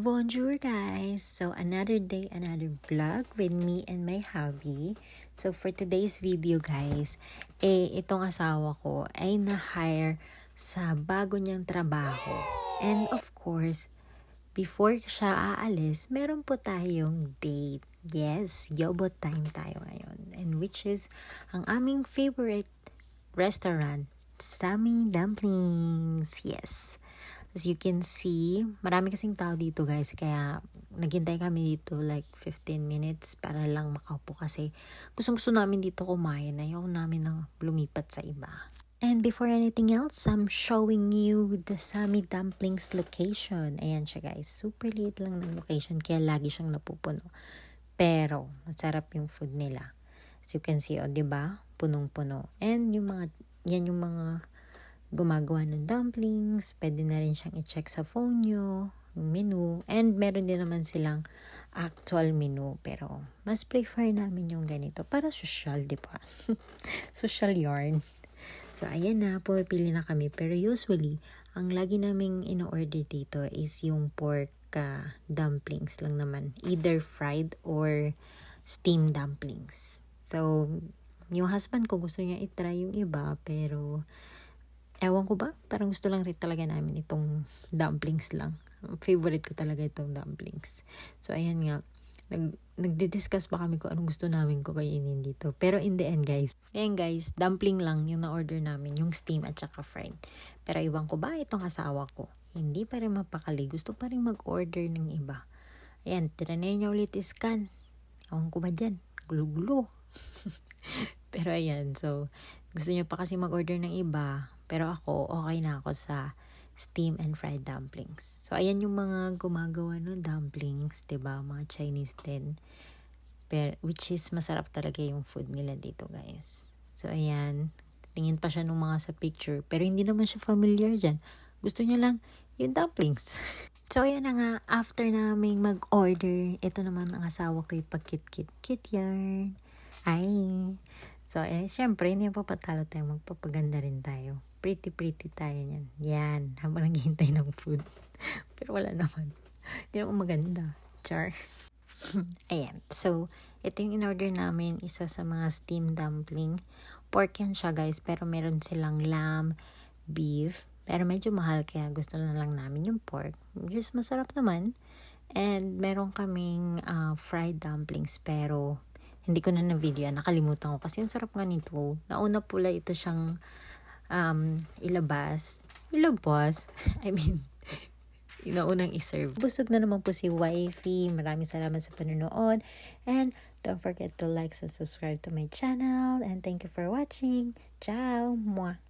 Bonjour guys! So another day, another vlog with me and my hubby. So for today's video guys, itong asawa ko ay na-hire sa bago niyang trabaho. And of course, before siya aalis, meron po tayong date. Yes, yobot time tayo ngayon. And which is ang aming favorite restaurant, Sammy Dumplings. Yes. As you can see, marami kasing tao dito guys, kaya naghintay kami dito like 15 minutes para lang makaupo kasi gustong-gusto namin dito kumain. Ayaw namin na lumipat sa iba. And before anything else, I'm showing you the Sammy Dumplings location. Ayan siya guys, super liit lang ng location kaya lagi siyang napupuno. Pero masarap yung food nila. As you can see, diba? Punong-puno. And yan yung mga gumagawa ng dumplings, pwede na rin siyang i-check sa phone nyo, yung menu, and meron din naman silang actual menu, pero mas prefer namin yung ganito, para social, di ba? Social yarn. So, ayan na, pumipili na kami, pero usually, ang lagi naming in-order dito is yung pork dumplings lang naman, either fried or steamed dumplings. So, yung husband ko gusto niya i-try yung iba, pero ewan ko ba? Parang gusto lang rin talaga namin itong dumplings lang. Favorite ko talaga itong dumplings. So, ayan nga. Nagdi-discuss pa kami kung anong gusto namin ko kainin dito. Pero in the end, guys. Ayan guys, dumpling lang yung na-order namin. Yung steam at saka fried. Pero iwan ko ba itong asawa ko? Hindi pa rin mapakali. Gusto pa rin mag-order ng iba. Ayan, trinay niya ulit iscan. Ewan ko ba dyan? Gulo-gulo. Pero ayan, so gusto niya pa kasi mag-order ng iba, pero ako okay na ako sa steam and fried dumplings. So ayan yung mga gumagawa ng dumplings, 'di ba? Mga Chinese din. Pero which is masarap talaga yung food nila dito, guys. So ayan, tingin pa siya nung mga sa picture, pero hindi naman siya familiar diyan. Gusto niya lang yung dumplings. So ayan na nga, after naming mag-order, ito naman ang asawa ko yung pag-cute yarn. Ay, so syempre, hindi pa patalo tayo, magpapaganda rin tayo. Pretty tayo niyan. Yan, habang naghihintay ng food. Pero wala naman. Hindi naman maganda. Char. Ayan, so, ito yung in-order namin, isa sa mga steamed dumpling. Pork yan siya guys, pero meron silang lamb, beef, pero medyo mahal kaya gusto na lang namin yung pork. Just masarap naman. And meron kaming fried dumplings, pero hindi ko na video, nakalimutan ko kasi ang sarap nga nito. Nauna pula ito siyang ilabas, I mean, inaunang iserve. Busog na naman po si wifey. Maraming salamat sa panonood. And don't forget to like and subscribe to my channel. And thank you for watching. Ciao! Mwah!